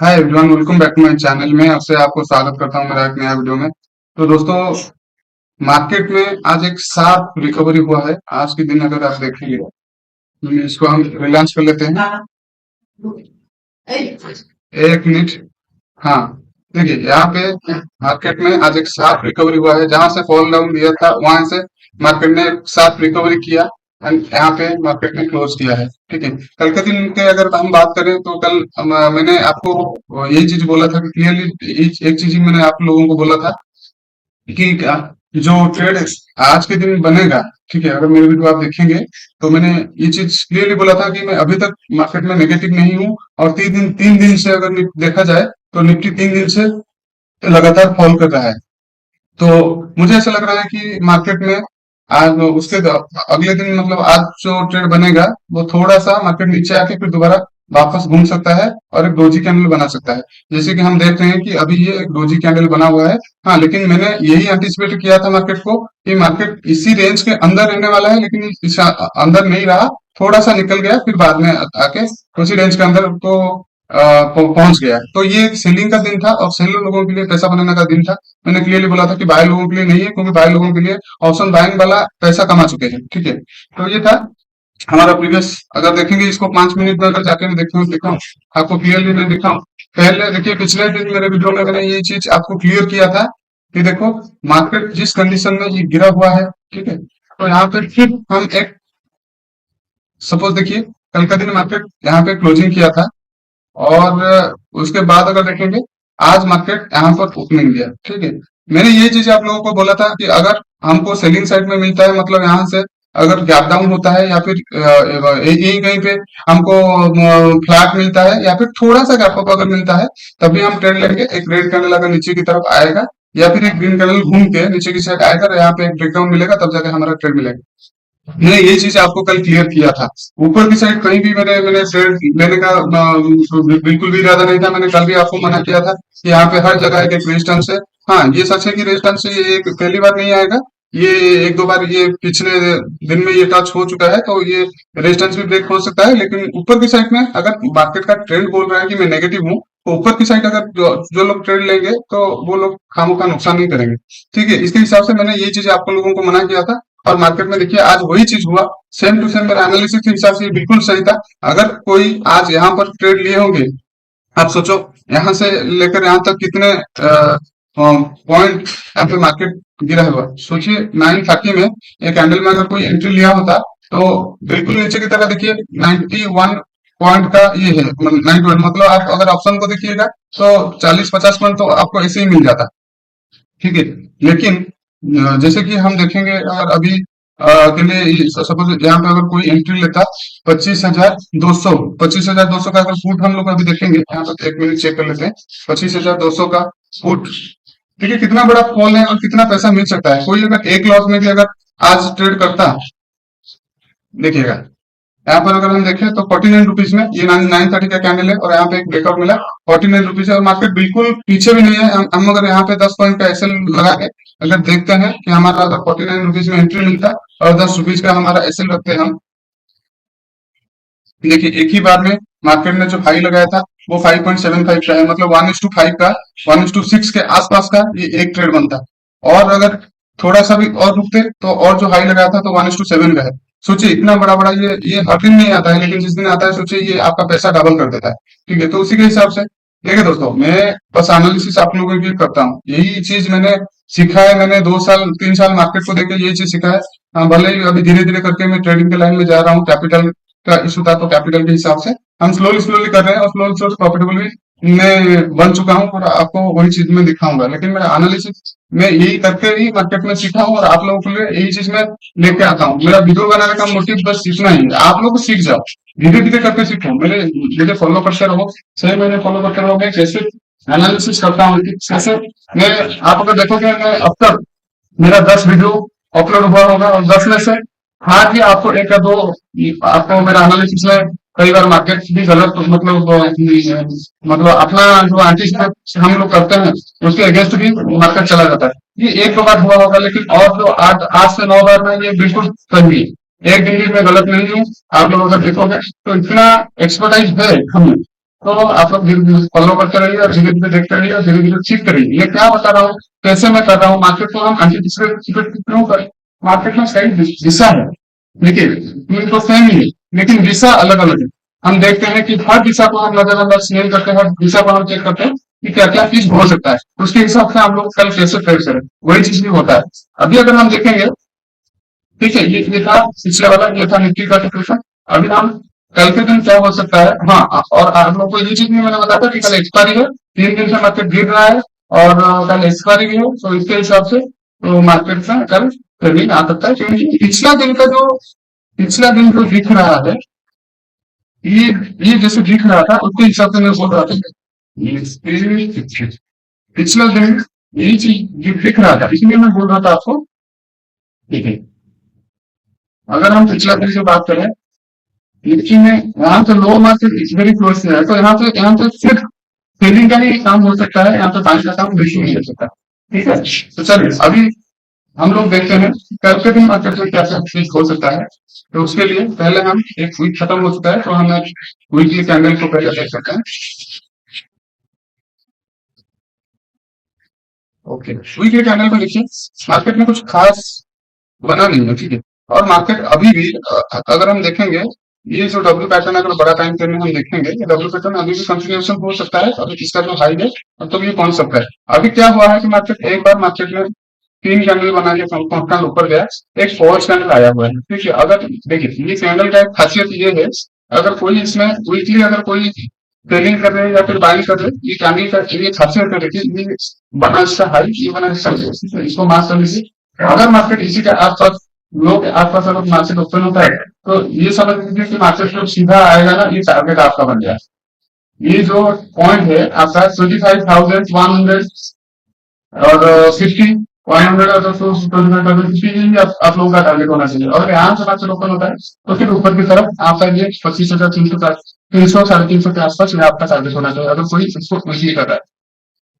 Hi everyone, welcome back to my channel में आपसे आपको स्वागत करता हूं मेरा एक नया वीडियो में। तो दोस्तों, मार्केट में आज एक शार्प रिकवरी हुआ है। आज के दिन अगर आप देखेंगे तो इसको हम रिलांच कर लेते हैं। एक मिनट। हाँ, देखिए यहाँ पे मार्केट में आज एक शार्प रिकवरी हुआ है। जहां से फॉल डाउन दिया था वहां से मार्केट ने एक शार्प रिकवरी किया एंड यहाँ पे मार्केट ने क्लोज किया है। ठीक है, कल के दिन के अगर हम बात करें तो कल मैंने आपको यही चीज बोला था कि क्लियरली एक चीज ही मैंने आप लोगों को बोला था कि जो ट्रेड आज के दिन बनेगा। ठीक है, अगर मेरे वीडियो आप देखेंगे तो मैंने ये चीज क्लियरली बोला था कि मैं अभी तक मार्केट में नेगेटिव नहीं हूँ। और 3 दिन से अगर देखा जाए तो निफ्टी 3 दिन से लगातार फॉल कर रहा है। तो मुझे ऐसा लग रहा है कि मार्केट में आज अगले दिन मतलब आज जो ट्रेड बनेगा वो थोड़ा सा मार्केट नीचे आके फिर दोबारा वापस घूम सकता है और एक डोजी कैंडल बना सकता है। जैसे कि हम देख रहे हैं कि अभी ये एक डोजी कैंडल बना हुआ है। हाँ, लेकिन मैंने यही एंटिसिपेट किया था मार्केट को कि मार्केट इसी रेंज के अंदर रहने वाला है, लेकिन अंदर नहीं रहा। थोड़ा सा निकल गया, फिर बाद में आके उसी रेंज के अंदर तो पहुंच गया। तो ये सेलिंग का दिन था और सेलर लोगों के लिए पैसा बनाने का दिन था। मैंने क्लियरली बोला था कि बाय लोगों के लिए नहीं है, क्योंकि बाय लोगों के लिए ऑप्शन बाइंग वाला पैसा कमा चुके हैं। ठीक है, तो ये था हमारा प्रीवियस। अगर देखेंगे इसको 5 मिनट में अगर जाके मैं दिखाऊं आपको क्लियरली मैं दिखाऊं। पहले देखिए, पिछले दिन मेरे वीडियो में मैंने ये चीज आपको क्लियर किया था कि देखो मार्केट जिस कंडीशन में ये गिरा हुआ है। ठीक है, तो यहाँ पे फिर हम एक सपोज देखिए, कल का दिन मार्केट यहाँ पे क्लोजिंग किया था और उसके बाद अगर देखेंगे आज मार्केट यहाँ पर ओपनिंग दिया। ठीक है, मैंने ये चीज आप लोगों को बोला था कि अगर हमको सेलिंग साइड में मिलता है, मतलब यहाँ से अगर गैप डाउन होता है या फिर यही कहीं पे हमको फ्लैट मिलता है या फिर थोड़ा सा गैप अप अगर मिलता है, तभी हम ट्रेड लेंगे। एक रेड कैंडल अगर नीचे की तरफ आएगा या फिर एक ग्रीन कैंडल घूम के नीचे की साइड आएगा, यहाँ पे एक ब्रेकडाउन मिलेगा, तब जाके हमारा ट्रेड मिलेगा। मैंने ये चीज आपको कल क्लियर किया था। ऊपर की साइड कहीं भी मैंने शेयर लेने का बिल्कुल भी इरादा नहीं था। मैंने कल भी आपको मना किया था कि यहाँ पे हर जगह एक रेजिस्टेंस है। हाँ, ये सच है कि रेजिस्टेंस ये एक पहली बार नहीं आएगा, ये एक दो बार ये पिछले दिन में ये टच हो चुका है, तो ये रेजिस्टेंस भी ब्रेक हो सकता है। लेकिन ऊपर की साइड में अगर मार्केट का ट्रेंड बोल रहा है कि मैं नेगेटिव हूँ, तो ऊपर की साइड अगर जो लोग ट्रेड लेंगे तो वो लोग खामों का नुकसान नहीं करेंगे। ठीक है, इसके हिसाब से मैंने ये चीज आपको लोगों को मना किया था। और मार्केट में देखिए आज वही चीज हुआ। सेम टू सेम मेरा एनालिसिस के हिसाब से ये बिल्कुल सही था। अगर कोई आज यहाँ पर ट्रेड लिए होंगे, आप सोचो यहाँ से लेकर यहाँ तक कितने पॉइंट यहाँ पे मार्केट गिरा हुआ। सोचिए 930 में एक कैंडल में अगर कोई एंट्री लिया होता तो बिल्कुल नीचे की तरह देखिए 91 पॉइंट का ये है, 91 मतलब आप अगर ऑप्शन को देखिएगा तो 40-50 पॉइंट तो आपको ऐसे ही मिल जाता। ठीक है, लेकिन जैसे कि हम देखेंगे अगर अभी के लिए सपोज यहाँ पे अगर कोई एंट्री लेता 25,200, 25,200 का अगर फुट हम लोग अभी देखेंगे, यहाँ पर एक मिनट चेक कर लेते हैं। 25,200 का फुट, ठीक है, कितना बड़ा फॉल है और कितना पैसा मिल सकता है। कोई अगर एक लॉट में भी अगर आज ट्रेड करता, देखिएगा यहाँ पर अगर हम देखें तो 49 रुपीज में ये 930 का कैंडल है और यहाँ पे एक ब्रेकआउट मिला 49 रुपीज है और मार्केट बिल्कुल पीछे भी नहीं है। हम अगर यहाँ पे 10 पॉइंट का एसएल लगा के अगर देखते हैं कि हमारा अगर 49 रुपीज में एंट्री मिलता और 10 रुपीज का हमारा एसएल रखते हैं हम, देखिए एक ही बार में मार्केट ने जो हाई लगाया था वो 5.75 का है, मतलब 1:5 का, 1:6 के आसपास का ये एक ट्रेड बनता। और अगर थोड़ा सा भी और रुकते तो और जो हाई लगाया था तो 1:7 का है। सोचिए इतना बड़ा बड़ा ये हर दिन नहीं आता है, लेकिन जिस दिन आता है सोचिए ये आपका पैसा डबल कर देता है। ठीक है, तो उसी के हिसाब से देखिए दोस्तों, मैं बस एनालिसिस आप लोगों के लिए करता हूँ। यही चीज मैंने सीखा है। मैंने 2 साल 3 साल मार्केट को देकर यही चीज सीखा है। हाँ, भले ही अभी धीरे धीरे करके मैं ट्रेडिंग के लाइन में जा रहा हूँ। कैपिटल का इशू था तो कैपिटल के हिसाब से हम स्लोली स्लोली कर रहे हैं और स्लोली स्लोली प्रॉफिटेबल भी मैं बन चुका हूँ और आपको वही चीज में दिखाऊंगा। लेकिन मेरा एनालिसिस मैं यही करके ही मार्केट में सीखा हूँ और आप लोगों के लिए यही चीज मैं लेके आता हूँ। मेरा वीडियो बनाने का मोटिव बस इतना ही है, आप लोग सीख जाओ, धीरे धीरे करके सीखो। मेरे मुझे फॉलो करते रहो, सही मैंने फॉलो करते रहोगे कैसे एनालिसिस करता हूँ कैसे। मैं आप अगर देखोगे मैं अब तक मेरा 10 वीडियो अपलोड हुआ होगा और 10 में से हाँ जी आपको एक या दो आपको मेरा एनालिसिस में कई बार मार्केट भी गलत मतलब अपना जो एंटीसिपेट हम लोग करते हैं उसके अगेंस्ट भी मार्केट चला जाता है। ये एक दो बार हुआ होगा, लेकिन और जो 8 से 9 बार में ये बिल्कुल सही है। एक दिन भी मैं गलत नहीं हूँ। आप लोग अगर देखोगे तो इतना एक्सपर्टाइज है हमें तो आप लोग धीरे धीरे फॉलो करते रहिए और धीरे धीरे देखते रहिए और धीरे धीरे सीखते रहिए। ये क्या बता रहा हूँ, कैसे मैं कर रहा हूँ, मार्केट को हम एंटिसिपेट क्यों करें। मार्केट में सही दिशा है, देखिए ये तो सेम ही है, लेकिन दिशा अलग अलग है। हम देखते हैं कि हर दिशा को हम नजरअंदाज नहीं करते हैं, हर दिशा को हम चेक करते हैं कि क्या क्या चीज हो सकता है, उसके हिसाब से हम लोग कल कैसे ट्रेड करें, वही चीज भी होता है। अभी अगर हम देखेंगे, ठीक है, ये था पिछले वाला, ये था निफ्टी का सिचुएशन। अभी हम कल के दिन क्या हो सकता है, हाँ, और आप लोग को ये चीज भी मैंने बताया था कि कल एक्सपायरी है, 3 दिन से मार्केट गिर रहा है और कल एक्सपायरी भी है, तो इसके हिसाब से तो मार्केट में कल ट्रेडिंग आ सकता है, क्योंकि पिछला दिन जो दिख रहा है, ये ये जैसे दिख रहा था उसके हिसाब से मैं बोल रहा था, पिछला दिन यही चीज दिख रहा था, इसलिए मैं बोल रहा था आपको। ठीक है, अगर हम पिछला दिन की बात करें, लेकिन यहाँ पे लो मार्केट वेरी क्लोज से है, तो यहाँ पे सिर्फ सेलिंग का ही काम हो सकता है, यहाँ पे बाइंग का काम बिल्कुल नहीं हो सकता। ठीक है, तो चलिए अभी हम लोग देखते हैं कल के दिन मार्केट में क्या क्या चीज हो सकता है। तो उसके लिए पहले हम एक वीक खत्म हो चुका है, तो हम वीकली कैंडल को पहले देख सकते हैं। ओके, वीकली कैंडल में देखिए मार्केट में कुछ खास बना नहीं है, ठीक है। और मार्केट अभी भी अगर हम देखेंगे, ये जो डब्ल्यू पैटर्न अगर बड़ा टाइम फ्रेम में हम देखेंगे, ये डब्ल्यू पैटर्न अभी भी कंटिन्यूएशन हो सकता है, अभी इसका जो हाई है तो ये पहुंच सकता है। अभी क्या हुआ है कि मार्केट एक बार मार्केट में 3 कैंडल बना के कंस्टेंट ऊपर गया, एक फॉल्स कैंडल आया हुआ है, ठीक है। अगर देखिए ये कैंडल का एक खासियत ये है, अगर कोई इसमें वीकली अगर कोई ट्रेडिंग कर रहे हैं या फिर बाइंग कर रहे हैं, ये कैंडल का ये खासियत है, देखिए ये बना इसका हाई, ये बना इसका low, इसको मार्क कर लीजिए। अगर मार्केट इसी के आसपास, लो के आसपास अगर मार्केट ओपन होता है, तो ये समझ लीजिए कि मार्केट जो सीधा आएगा ना, ये टारगेट आपका बन गया। ये जो पॉइंट है आपका 25,100 और 50, 100 और 250, यही आप लोगों का टारगेट होना चाहिए। और यहाँ से मार्केट ओपन होता है तो फिर ऊपर की तरफ आपका ये 25,300, 300, 350 के आसपास ये आपका टारगेट होना चाहिए, अगर कोई इसको नहीं कर रहा है।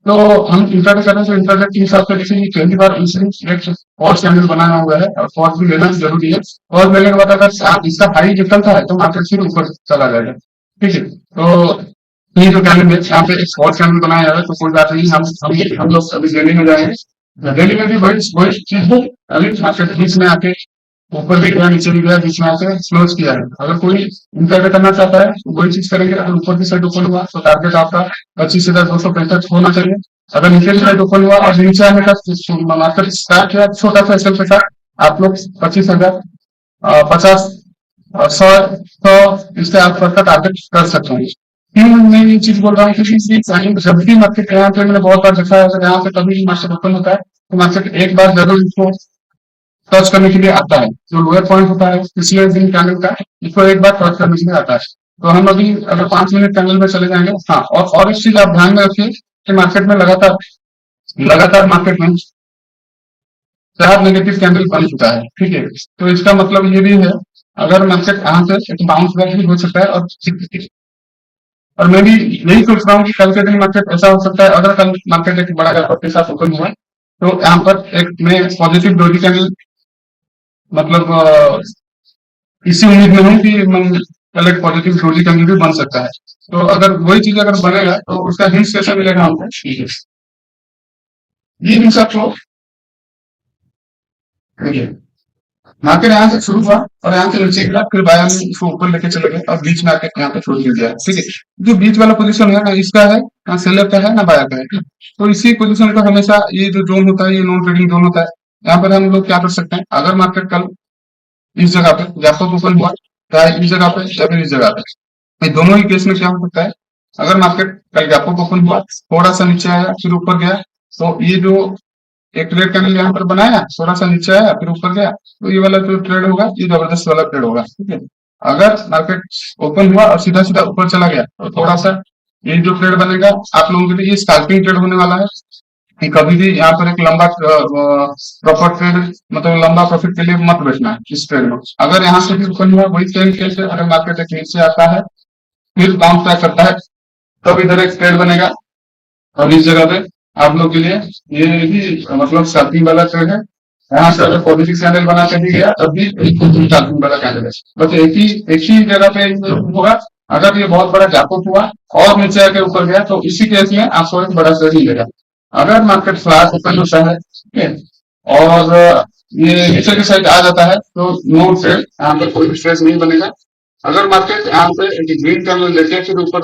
तो हम इंटरनेट कर रहे हैं, तो इंटरनेट के हिसाब से देखिए पहली बार इंसिडेंट और चैनल बनाया हुआ है, और फॉर्स भी लेना जरूरी है। और लेने के बाद अगर आप इसका हाई निकलता है तो मार्केट फिर ऊपर चला जाएगा, ठीक है। तो ये जो कैंडल है, यहाँ पे एक और चैनल बनाया है, तो कोई बात नहीं, हम लोग अभी दिल्ली में जाएंगे। दिल्ली में भी वही वही चीज है, अभी मार्केट बीच में आके ऊपर भी गया, नीचे भी गया, बीच में आके क्लोज किया है। अगर कोई इंटरव्यू करना चाहता है तो वही चीज करेंगे, अगर ऊपर की साइड ओपन हुआ तो टारगेट आपका 25,265 होना चाहिए। अगर नीचे की साइड ओपन हुआ और नीचे आने का मार्केट स्टार्ट हुआ छोटा सा एसएल के साथ, आप लोग 25,000, 50, 100 इसके आसपास का टारगेट कर सकते हैं। क्यों मैं ये चीज बोल रहा हूँ, क्योंकि जब भी मार्केट यहाँ पे मैंने बहुत बार देखा है, अगर यहाँ पे कभी मार्केट ओपन होता है तो मार्केट एक बार जरूर इसको टच करने के लिए आता है, जो लोअर पॉइंट होता है पिछले दिन कैंडल का, इसको एक बार टच करने के लिए आता है। तो हम अभी अगर 5 मिनट कैंडल में चले जाएंगे, हाँ, और इस चीज आप ध्यान में रखिए कि मार्केट में लगातार लगातार मार्केट में 4 नेगेटिव कैंडल बन चुका है, ठीक है। तो इसका मतलब ये भी है, अगर मार्केट यहाँ से एक बाउंस बैक भी हो सकता है, और मैं भी यही सोच रहा हूँ कि कल के दिन मार्केट ऐसा हो सकता है, अगर कल मार्केट एक बड़ा गैप के साथ ओपन हुआ तो यहाँ पर एक मैं पॉजिटिव डोजी कैंडल, मतलब इसी उम्मीद में हूँ कि कल एक पॉजिटिव डोजी कैंडल भी बन सकता है। तो अगर वही चीज अगर बनेगा तो उसका हिंट कैसे मिलेगा हमको, ठीक है। ये भी सबको देखिए, मार्केट यहाँ से शुरू हुआ और यहाँ से नीचे गिरा, फिर बाया में इसको ऊपर लेके चले गए और बीच में आके यहाँ पे छोड़ दिया, ठीक है। जो बीच वाला पोजीशन है ना, इसका है ना, सेलर का है ना बायर का है, तो इसी पोजीशन को हमेशा ये जो जोन होता है, ये नॉन ट्रेडिंग जोन होता है। यहाँ पर हम लोग क्या कर सकते हैं, अगर मार्केट कल इस जगह पे या तो ओपन हुआ, चाहे इस जगह पे या फिर इस जगह पे, ये दोनों ही केस में क्या हो सकता है, अगर मार्केट कल गैप अप ओपन हुआ, थोड़ा सा नीचे आया फिर ऊपर गया, तो ये जो एक ट्रेड कैंडल यहाँ पर बनाया, थोड़ा सा नीचे आया फिर ऊपर गया, तो ये वाला जो ट्रेड होगा ये जबरदस्त वाला ट्रेड होगा, ठीक है। अगर मार्केट ओपन हुआ और सीधा सीधा ऊपर चला गया तो थोड़ा सा ये जो ट्रेड बनेगा आप लोगों के लिए, ये स्कैल्पिंग ट्रेड होने वाला है कि कभी भी यहाँ पर एक लंबा प्रॉफिट ट्रेड, मतलब लंबा प्रॉफिट के लिए मत बैठना है इस ट्रेड में। अगर यहाँ से भी ओपन हुआ वही सेम केस है, अगर मार्केट एक नीचे आता है फिर बाउंस बैक करता है, तब इधर एक ट्रेड बनेगा, और इस जगह पे आप लोग के लिए ये भी मतलब स्कैल्पिंग वाला ट्रेड है। यहाँ से अगर पॉजिटिव कैंडल बना के भी गया तब भी स्कैल्पिंग वाला कैंडल है, बस एक ही जगह पे होगा, अगर ये बहुत बड़ा गैप अप हुआ और नीचे आके ऊपर गया तो इसी केस में आपको एक बड़ा शेयर मिलेगा। अगर मार्केट फ्लैट ओपन होता है, ठीक है, और ये नीचे की साइड आ जाता है तो नो ट्रेड, यहाँ पर कोई स्ट्रेस नहीं बनेगा। अगर मार्केट यहाँ पे एक ग्रीन कैंडल लेके फिर ऊपर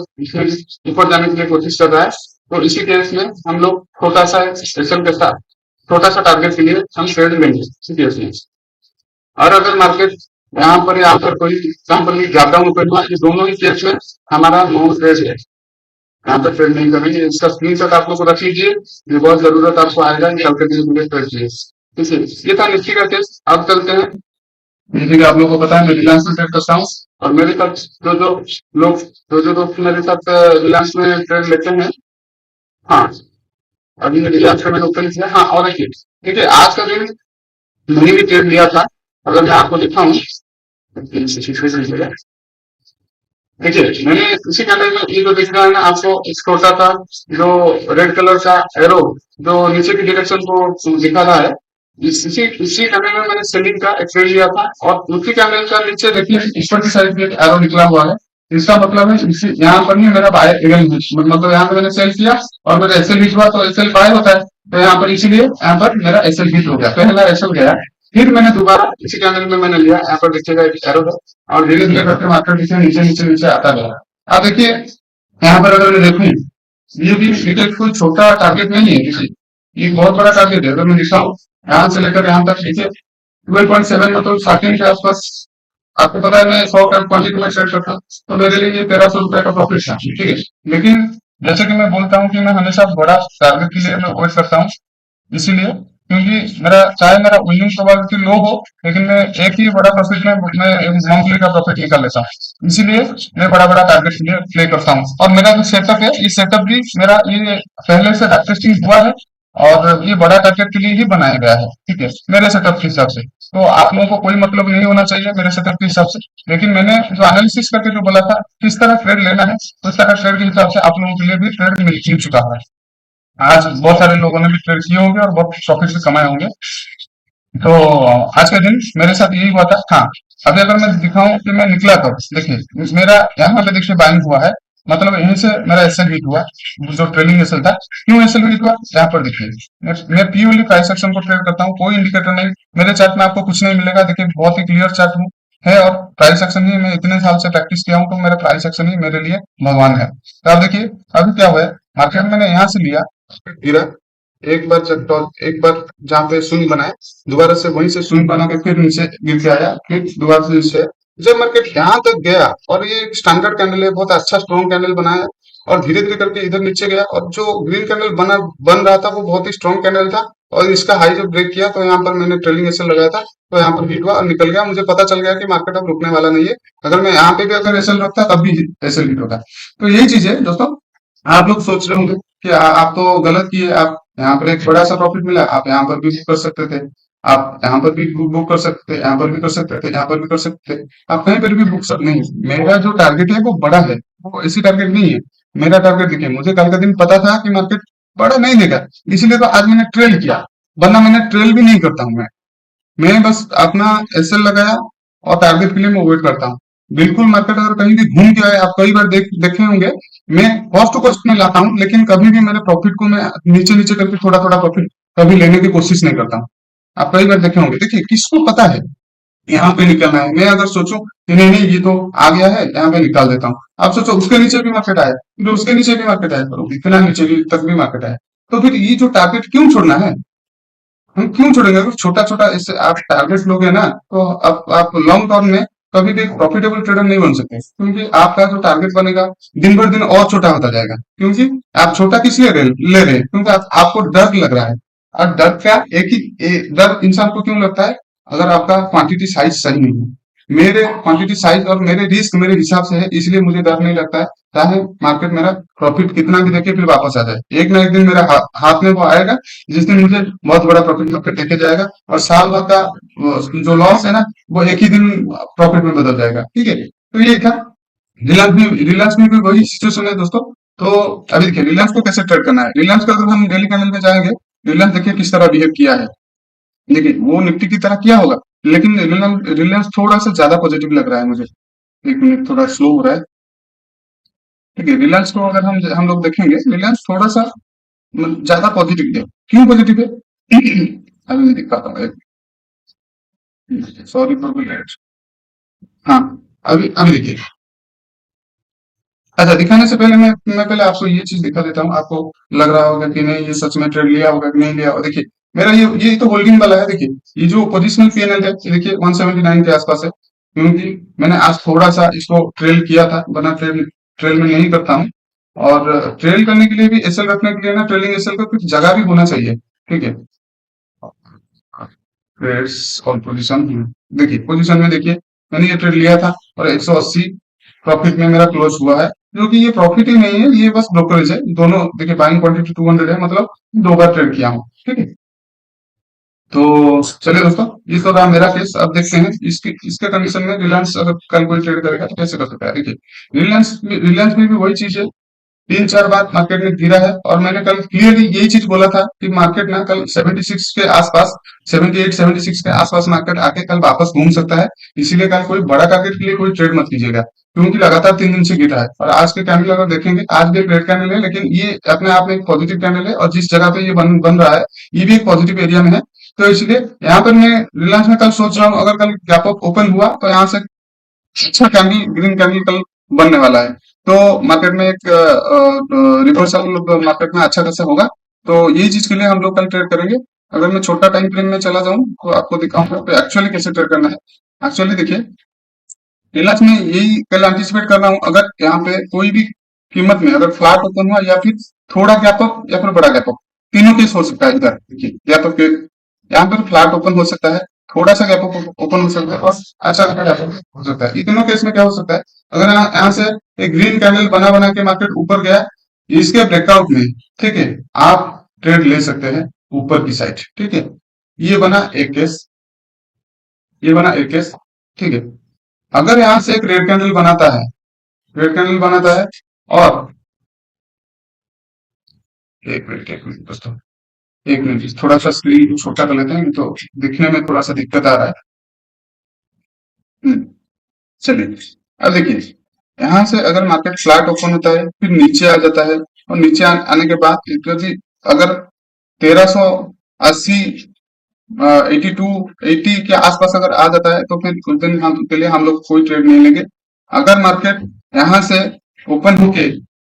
ऊपर जाने के लिए कोशिश कर रहा है तो इसी केस में हम लोग छोटा सा सेशन के साथ छोटा सा टारगेट के लिए हम ट्रेड लेंगे इसी केस में। और अगर मार्केट यहाँ पर कोई कंपनी ज्यादा ऊपर हुआ, ये दोनों ही केस में हमारा नो ट्रेड है, यहाँ पर ट्रेड नहीं करेंगे। इसका स्क्रीनशॉट आप लोग को रख लीजिए, ये बहुत जरूरत आपको आएगा निकल के लिए ट्रेड चाहिए। ठीक है, ये था निफ्टी का केस। अब चलते हैं, जैसे कि आप लोगों को पता है मैं रिलायंस में ट्रेड करता हूँ, और मेरे साथ लोग जो दोस्त मेरे साथ रिलायंस में ट्रेड लेते हैं, हाँ, अभी मैं रिलायंस का मैंने ओपन किया। हाँ, और एक चीज, ठीक है, आज का दिन मैंने भी ट्रेड लिया था, अगर मैं आपको दिखाऊं, देखिए मैंने इसी कैंडल में ये जो दिख रहा है ना आपको, एक छोटा सा जो रेड कलर का एरो जो नीचे की डायरेक्शन को दिखा रहा है, इसी कैंडल में मैंने सेलिंग का एक ट्रेड लिया था, और उसी कैंडल का नीचे देखिए ऊपर की साइड में एक एरो निकला हुआ है। इसका मतलब है इसी यहाँ पर ही मेरा बाय मतलब यहाँ पे मैंने सेल किया और मेरा एसएल हिट हुआ, तो एसएल बाय होता है, तो यहाँ पर इसीलिए यहाँ पर मेरा एसएल हिट हो गया, पहला एसएल गया। फिर मैंने दोबारा इसी कैंडल में मैंने लिया, यहाँ पर देखिएगा एक एरो है, और धीरे धीरे करके मार्केट नीचे नीचे नीचे नीचे आता गया। अब देखिए यहाँ पर अगर मैं देखूं, ये भी क्रिकेट कोई छोटा टारगेट नहीं है किसी, ये बहुत बड़ा टारगेट है। अगर मैं दिखाऊं यहाँ से लेकर यहाँ तक नीचे 12.7 मतलब स्टार्टिंग के आसपास, आपको पता है मैं 100 का क्वांटिटी में ट्रेड करता हूँ, तो मेरे लिए ये 1300 रुपए का प्रॉफिट था, ठीक है। लेकिन जैसे कि मैं बोलता हूँ कि मैं हमेशा बड़ा टारगेट के लिए मैं वेट करता हूँ, इसीलिए क्योंकि मेरा चाहे मेरा विनिंग प्रोबेबिलिटी लो हो, लेकिन मैं एक ही बड़ा प्रॉफिट में मैं मंथली का प्रॉफिट निकाल लेता हूँ, इसीलिए मैं बड़ा बड़ा टारगेट के लिए प्ले करता हूँ। और मेरा जो सेटअप है, ये सेटअप भी मेरा ये पहले से टेस्टिंग हुआ है, और ये बड़ा टारगेट के लिए ही बनाया गया है, ठीक है, मेरे सेटअप के हिसाब से। तो आप लोगों को कोई मतलब नहीं होना चाहिए मेरे सेटअप के हिसाब से, लेकिन मैंने जो एनालिसिस करके जो बोला था किस तरह ट्रेड लेना है, उस तरह ट्रेड के हिसाब से आप लोगों के लिए भी ट्रेड मिल चुका है। आज बहुत सारे लोगों ने भी ट्रेड किए होंगे और बहुत प्रॉफिट भी कमाए होंगे। तो आज का दिन मेरे साथ यही हुआ था। हाँ, अभी अगर मैं दिखाऊं कि मैं निकला कब, देखिए मेरा यहाँ पे देखिए बाइंग हुआ है, मतलब यहीं से मेरा एसएल हिट हुआ, जो ट्रेलिंग एसएल था। क्यों एसएल हिट हुआ, यहाँ पर देखिए मैं प्योरली प्राइस एक्शन को ट्रेड करता हूँ, कोई इंडिकेटर नहीं। मेरे चार्ट में आपको कुछ नहीं मिलेगा, देखिए बहुत ही क्लियर चार्ट हूँ है, और प्राइस एक्शन ही मैं इतने साल से प्रैक्टिस किया हूँ, तो मेरा प्राइस एक्शन ही मेरे लिए भगवान है। तो आप देखिए अभी क्या हुआ है, मार्केट मैंने यहाँ से लिया, गिरा, एक बार जब एक बार जहाँ पे शून्य बनाए, दोबारा से वहीं से शून्य बना के फिर नीचे गिर के आया, फिर दोबारा से नीचे, जब मार्केट यहाँ तक गया और ये स्टैंडर्ड कैंडल है, बहुत अच्छा स्ट्रॉन्ग कैंडल बनाया, और धीरे धीरे करके इधर नीचे गया, और जो ग्रीन कैंडल बन रहा था वो बहुत ही स्ट्रॉन्ग कैंडल था, और इसका हाई जब ब्रेक किया तो यहाँ पर मैंने ट्रेलिंग एसएल लगाया था, तो यहाँ पर हिट हुआ और निकल गया। मुझे पता चल गया कि मार्केट अब रुकने वाला नहीं है, अगर मैं यहाँ पे भी अगर एसएल रखता तब भी एसएल हिट होता। तो यही चीज है दोस्तों। आप लोग सोच रहे होंगे कि आप तो गलत किए, आप यहाँ पर एक बड़ा सा प्रॉफिट मिला, आप यहाँ पर भी बुक कर सकते थे, आप यहाँ पर भी बुक कर सकते थे, यहाँ पर भी कर सकते थे, यहाँ पर भी कर सकते थे, आप कहीं पर भी बुक सकते नहीं। मेरा जो टारगेट है वो बड़ा है, वो ऐसी टारगेट नहीं है। मेरा टारगेट देखिए, मुझे कल का दिन पता था कि मार्केट बड़ा नहीं देगा, इसीलिए तो आज मैंने ट्रेल किया, वरना मैंने ट्रेल भी नहीं करता हूँ। मैं बस अपना एसएल लगाया और टारगेट के लिए मैं वेट करता हूँ। बिल्कुल मार्केट अगर कहीं भी घूम के आए, आप कई बार देखे होंगे, मैं कॉस्ट टू कॉस्ट में लाता हूँ, लेकिन कभी भी मेरे प्रॉफिट को मैं नीचे नीचे करके थोड़ा थोड़ा प्रॉफिट कभी लेने की कोशिश नहीं करता हूँ। आप कई बार देखे होंगे। देखिए किसको पता है यहाँ पे निकलना है, मैं अगर सोचूं कि नहीं नहीं ये तो आ गया है, यहाँ पे निकाल देता हूँ, आप सोचो उसके नीचे भी मार्केट आए, फिर उसके नीचे भी मार्केट आए, तो इतना नीचे भी तक भी मार्केट आए, तो फिर ये जो टारगेट क्यों छोड़ना है, हम क्यों छोड़ेंगे। अगर छोटा छोटा इससे आप टारगेट लोगे ना, तो आप लॉन्ग टर्म में कभी भी प्रॉफिटेबल ट्रेडर नहीं बन सकते, क्योंकि आपका जो टारगेट बनेगा दिन भर दिन और छोटा होता जाएगा, क्योंकि आप छोटा किस लिए ले रहे हैं, क्योंकि आपको डर लग रहा है। और डर क्या, डर इंसान को क्यों लगता है, अगर आपका क्वांटिटी साइज सही नहीं है। मेरे क्वांटिटी साइज और मेरे रिस्क मेरे हिसाब से है, इसलिए मुझे डर नहीं लगता है, चाहे मार्केट मेरा प्रॉफिट कितना भी देखे फिर वापस आ जाए, एक ना एक दिन मेरे हाथ में वो आएगा जिस दिन मुझे बहुत बड़ा प्रॉफिट मार्केट देके जाएगा, और साल भर का जो लॉस है ना, वो एक ही दिन प्रॉफिट में बदल जाएगा, ठीक है। तो ये था रिलायंस में भी वही सिचुएशन है दोस्तों। तो अभी देखिए रिलायंस को कैसे ट्रेड करना है। रिलायंस का अगर हम डेली कैंडल में जाएंगे, रिलायंस देखिए किस तरह बिहेव किया है, देखिए वो निफ्टी की तरह किया होगा, लेकिन रिलायंस थोड़ा सा ज्यादा पॉजिटिव लग रहा है मुझे। एक मिनट, थोड़ा स्लो हो रहा है। ठीक है, रिलायंस को अगर हम लोग देखेंगे, रिलायंस थोड़ा सा ज्यादा पॉजिटिव है। क्यों पॉजिटिव है? अभी मैं दिखाता हूँ, सॉरी फॉर द लेट। हाँ, अभी अभी देखिए। अच्छा, दिखाने से पहले मैं पहले आपको ये चीज दिखा देता हूँ। आपको लग रहा होगा कि नहीं, ये सच में ट्रेड लिया होगा कि नहीं लिया होगा। देखिए, मेरा ये तो होल्डिंग वाला है। देखिए, ये जो पोजिशनल पीएनएल है, ये देखिए 179 के आसपास है, क्योंकि मैंने आज थोड़ा सा इसको ट्रेल किया था, वरना ट्रेल ट्रेल में नहीं करता हूँ। और ट्रेल करने के लिए भी, एसएल रखने के लिए ना, ट्रेलिंग एसएल का कुछ जगह भी होना चाहिए। ठीक है, ट्रेड्स और पोजीशन। देखिए, पोजीशन में देखिए, मैंने ये ट्रेड लिया था और 180 प्रॉफिट में मेरा क्लोज हुआ है, जो कि ये प्रॉफिट ही नहीं है, ये बस ब्रोकरेज है। दोनों देखिए, बाइंग क्वांटिटी 200 है, मतलब 2 बार ट्रेड किया हूँ। ठीक है, तो चलिए दोस्तों, ये तो रहा मेरा केस। अब देखते हैं इसके इसके कंडीशन में रिलायंस अगर कल कोई ट्रेड करेगा तो कैसे कर सकता है। देखिए, रिलायंस में भी वही चीज है। 3-4 बार मार्केट में गिरा है, और मैंने कल क्लियरली यही चीज बोला था कि मार्केट ना कल 76 के आसपास, 78-76 के आसपास मार्केट आके कल वापस घूम सकता है। इसीलिए कल कोई बड़ा टारगेट के लिए कोई ट्रेड मत कीजिएगा, क्योंकि लगातार 3 दिन से गिरा है। और आज के कैंडल अगर देखेंगे, आज भी एक रेड कैंडल है, लेकिन ये अपने आप में एक पॉजिटिव कैंडल है, और जिस जगह पे ये बन रहा है, ये भी एक पॉजिटिव एरिया में है। तो इसलिए यहाँ पर मैं रिलायंस में कल सोच रहा हूँ, अगर कल गैप अप ओपन हुआ तो यहाँ से अच्छा कैंडल, ग्रीन कैंडल कल बनने वाला है। तो मार्केट में एक रिवर्सल मार्केट में अच्छा खासा होगा। तो यही चीज के लिए हम लोग कल ट्रेड करेंगे। अगर मैं छोटा टाइम फ्रेम में चला जाऊं तो आपको दिखाऊंगा कि एक्चुअली कैसे ट्रेड करना है। एक्चुअली देखिए, रिलायंस में यही कल एंटिसिपेट कर रहा हूँ, अगर यहाँ पे कोई भी कीमत में अगर फ्लैट ओपन हुआ, या फिर थोड़ा गैप अप, या फिर बड़ा गैप अप, तीनों केस हो सकता है। इधर देखिए, या तो फिर यहाँ पर फ्लैट ओपन हो सकता है, थोड़ा सा गैप अप ओपन हो सकता है, और अच्छा खासा गैप अप हो सकता है। इन तीनों केस में क्या हो सकता है, अगर यहाँ से एक ग्रीन कैंडल बना बना के मार्केट ऊपर गया, इसके ब्रेकआउट में, ठीक है, आप ट्रेड ले सकते हैं ऊपर की साइड। ठीक है, ये बना एक केस, ये बना एक केस। ठीक है, अगर यहां से एक रेड कैंडल बनाता है, रेड कैंडल बनाता है, और एक मिनट दोस्तों, एक मिनट, थोड़ा सा स्क्रीन छोटा कर लेते हैं, तो दिखने में थोड़ा सा दिक्कत आ रहा है। हम्म, चलिए, अब देखिए, यहां से अगर मार्केट फ्लैट ओपन होता है, फिर नीचे आ जाता है, और नीचे आने के बाद यदि अगर 1380, 82, 80 के आसपास अगर आ जाता है, तो फिर उस दिन हम के लिए हम लोग कोई ट्रेड नहीं लेंगे। अगर मार्केट यहाँ से ओपन होके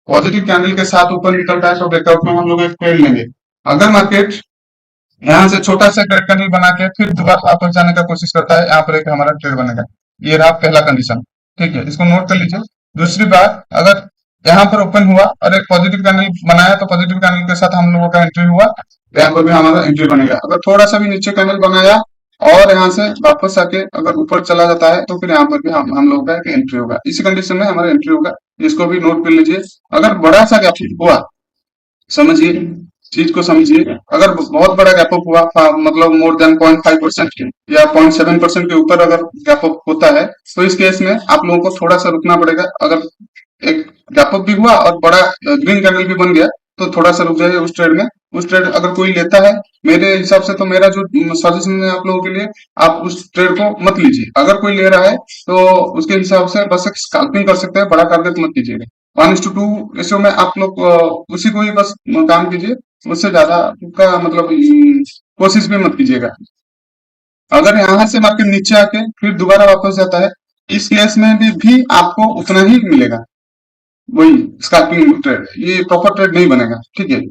पॉजिटिव कैंडल के साथ ऊपर निकलता है, तो ब्रेकआउट में हम लोग एक ट्रेड लेंगे। अगर मार्केट यहाँ से छोटा सा रेड कैंडल बना के फिर दोबारा वापस जाने का कोशिश करता है, यहाँ पर एक हमारा ट्रेड बनेगा। ये रहा पहला कंडीशन। ठीक है, इसको नोट कर लीजिए। दूसरी बात, अगर यहाँ पर ओपन हुआ और एक पॉजिटिव कैंडल बनाया, तो पॉजिटिव कैंडल के साथ हम लोगों का एंट्री हुआ, तो यहाँ पर भी हमारा एंट्री बनेगा। अगर थोड़ा सा भी नीचे कैंडल बनाया और यहाँ से वापस आके अगर ऊपर चला जाता है, तो फिर यहाँ पर भी हम लोगों का एक एंट्री होगा। इसी कंडीशन में हमारा एंट्री होगा। इसको भी नोट कर लीजिए। अगर बड़ा सा गैप हुआ, समझिए, चीज को समझिए, अगर बहुत बड़ा गैप अप हुआ, मतलब मोर देन 0.5% या 0.7% के ऊपर अगर गैप अप होता है, तो इस केस में आप लोगों को थोड़ा सा रुकना पड़ेगा। अगर एक गैप अप भी हुआ और बड़ा ग्रीन कैंडल भी बन गया, तो थोड़ा सा रुक जाइए उस ट्रेड में। उस ट्रेड अगर कोई लेता है, मेरे हिसाब से तो मेरा जो सजेशन है आप लोगों के लिए, आप उस ट्रेड को मत लीजिए। अगर कोई ले रहा है, तो उसके हिसाब से बस एक स्कैल्पिंग कर सकते हैं, बड़ा टारगेट मत कीजिएगा। 1:2 रेशियो में आप लोग उसी को ही बस काम कीजिए, उससे ज्यादा का मतलब कोशिश भी मत कीजिएगा। अगर यहाँ से मार्केट नीचे आके फिर दोबारा वापस जाता है, इस केस में भी आपको उतना ही मिलेगा, वही स्कैल्पिंग ट्रेड, ये प्रॉपर ट्रेड नहीं बनेगा। ठीक है,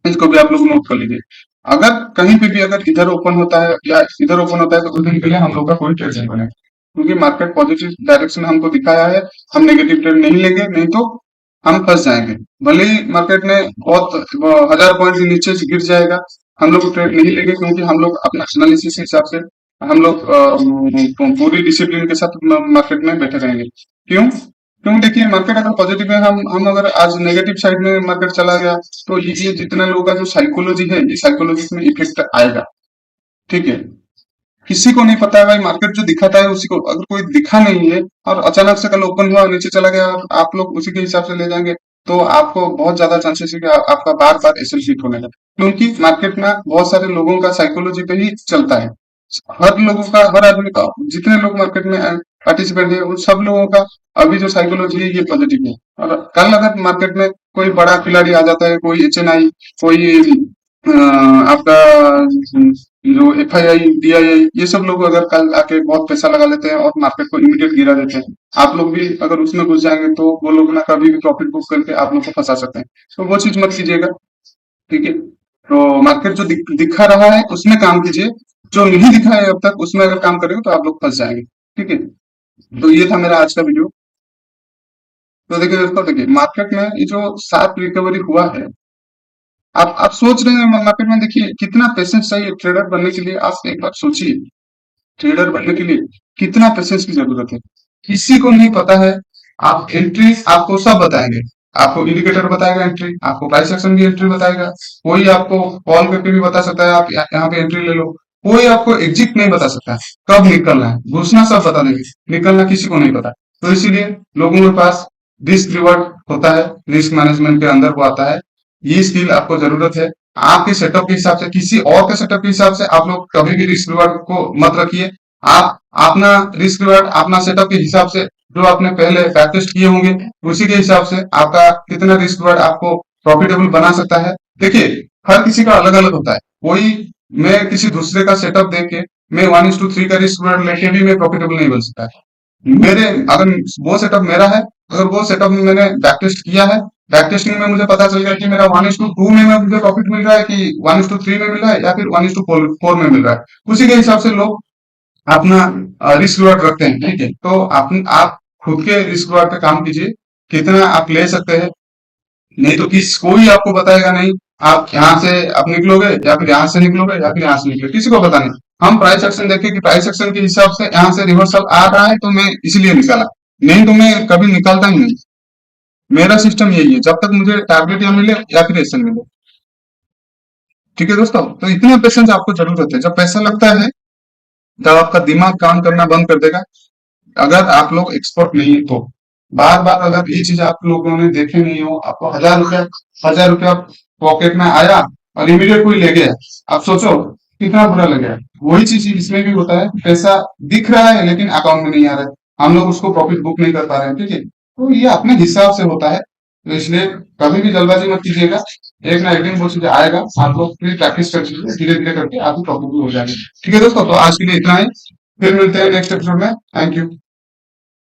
इसको भी आप लोग नोट कर लीजिए। अगर कहीं पे भी अगर इधर ओपन होता है या इधर ओपन होता है, तो उस दिन के लिए हम लोग का कोई ट्रेड नहीं बनेगा, क्योंकि मार्केट पॉजिटिव डायरेक्शन हमको दिखाया है। हम नेगेटिव ट्रेड नहीं लेंगे, नहीं तो हम फंस जाएंगे। भले ही मार्केट में बहुत 1000 पॉइंट नीचे से गिर जाएगा, हम लोग ट्रेड नहीं लेंगे, क्योंकि हम लोग अपना एनालिसिस के हिसाब से हम लोग पूरी डिसिप्लिन के साथ मार्केट में बैठे रहेंगे। क्यों? क्योंकि देखिए, मार्केट अगर पॉजिटिव है, हम अगर आज नेगेटिव साइड में मार्केट चला गया, तो ये जितना लोगों का जो साइकोलॉजी है, ये साइकोलॉजी में इफेक्ट आएगा। ठीक है, किसी को नहीं पता है भाई, मार्केट जो दिखाता है उसी को, अगर कोई दिखा नहीं है और अचानक से कल ओपन हुआ नीचे चला गया, और आप लोग उसी के हिसाब से ले जाएंगे, तो आपको बहुत ज्यादा चांसेस है कि आपका बार बार एसएल हिट होने का, क्योंकि मार्केट में बहुत सारे लोगों का साइकोलॉजी पे ही चलता है। हर लोगों का, हर आदमी का, जितने लोग मार्केट में पार्टिसिपेंट है उन सब लोगों का अभी जो साइकोलॉजी है ये पॉजिटिव है। और कल अगर मार्केट में कोई बड़ा खिलाड़ी आ जाता है, कोई HNI, कोई आपका जो FII, DII, ये सब लोग अगर कल आके बहुत पैसा लगा लेते हैं और मार्केट को इमीडिएट गिरा देते हैं, आप लोग भी अगर उसमें घुस जाएंगे तो वो लोग ना कभी भी प्रॉफिट बुक करके आप लोग को फंसा सकते हैं। तो वो चीज मत कीजिएगा। ठीक है, तो मार्केट जो दिखा रहा है उसमें काम कीजिए, जो नहीं दिखा है अब तक उसमें अगर काम करेंगे तो आप लोग फंस जाएंगे। ठीक है, तो ये था मेरा आज का वीडियो। तो देखिए दोस्तों, देखिए मार्केट में ये जो शार्प रिकवरी हुआ है, आप सोच रहे हैं मार्केट में, देखिए कितना पेशेंस चाहिए ट्रेडर बनने के लिए, आप एक बार सोचिए। ट्रेडर बनने के लिए कितना पेशेंस की जरूरत है, किसी को नहीं पता है। आप एंट्री आपको सब बताएंगे, आपको इंडिकेटर बताएगा एंट्री, आपको प्राइस एक्शन की एंट्री बताएगा, कोई आपको कॉल करके भी बता सकता है आप यहाँ पे एंट्री ले लो, कोई आपको एग्जिट नहीं बता सकता है, कब निकलना है घुसना सब बता देंगे, निकलना किसी को नहीं पता। तो इसीलिए लोगों के पास रिस्क रिवॉर्ड होता है, रिस्क मैनेजमेंट के अंदर वो आता है। ये स्किल आपको जरूरत है। आपके सेटअप के हिसाब से, किसी और के सेटअप के हिसाब से आप लोग कभी भी रिस्क रिवॉर्ड को मत रखिए। आप अपना रिस्क रिवॉर्ड अपना सेटअप के हिसाब से, जो आपने पहले बैक टेस्ट किए होंगे उसी के हिसाब से आपका कितना रिस्क रिवॉर्ड आपको प्रॉफिटेबल बना सकता है। देखिए हर किसी का अलग अलग होता है। कोई, मैं किसी दूसरे का सेटअप देख के मैं 1:3 का रिस्क रिवॉर्ड लेके भी मैं प्रॉफिटेबल नहीं बन सकता है। मेरे अगर वो सेटअप मेरा है, अगर वो सेटअप में मैंने बैक टेस्ट किया है, बैक टेस्टिंग में मुझे पता चल गया कि मेरा 1:2 में मुझे प्रॉफिट मिल रहा है कि 1:3 में मिल रहा है या फिर 1:4 में मिल रहा है, उसी के हिसाब से लोग अपना रिस्क रिवॉर्ड रखते हैं। ठीक है, तो आप खुद के रिस्क रिवॉर्ड पे काम कीजिए, कितना आप ले सकते हैं। नहीं तो किस कोई आपको बताएगा नहीं, आप यहाँ से आप निकलोगे या फिर यहाँ से निकलोगे या फिर यहाँ से निकलोगे, किसी को पता नहीं। हम प्राइस एक्शन देखे कि प्राइस एक्शन के हिसाब से यहाँ से रिवर्सल आ रहा है तो मैं इसलिए निकाला, नहीं तो मैं कभी निकालता ही नहीं। मेरा सिस्टम यही है, जब तक मुझे टारगेट या मिले या फिर एक्शन मिले। ठीक है दोस्तों, तो इतना पेशेंस आपको जरूरत है। जब पैसा लगता है तब आपका दिमाग काम करना बंद कर देगा। अगर आप लोग एक्सपर्ट नहीं है तो बार बार अगर ये चीज आप लोगों ने देखे नहीं हो, आपको 1000 रुपया पॉकेट में आया और इमीडिएट कोई ले गया, आप सोचो कितना बुरा लगेगा। वही चीज इसमें भी होता है, पैसा दिख रहा है लेकिन अकाउंट में नहीं आ रहा है, हम लोग उसको प्रॉफिट बुक नहीं कर पा रहे हैं। ठीक है, तो ये अपने हिसाब से होता है। तो इसलिए कभी भी जल्दबाजी मत कीजिएगा, एक ना एक दिन वो चीज आएगा, आप लोग फिर प्रैक्टिस कर लीजिए, धीरे धीरे करके आप प्रॉफिट हो जाएंगे। ठीक है दोस्तों, तो आज के लिए इतना ही, फिर मिलते हैं नेक्स्ट एपिसोड में। Thank you.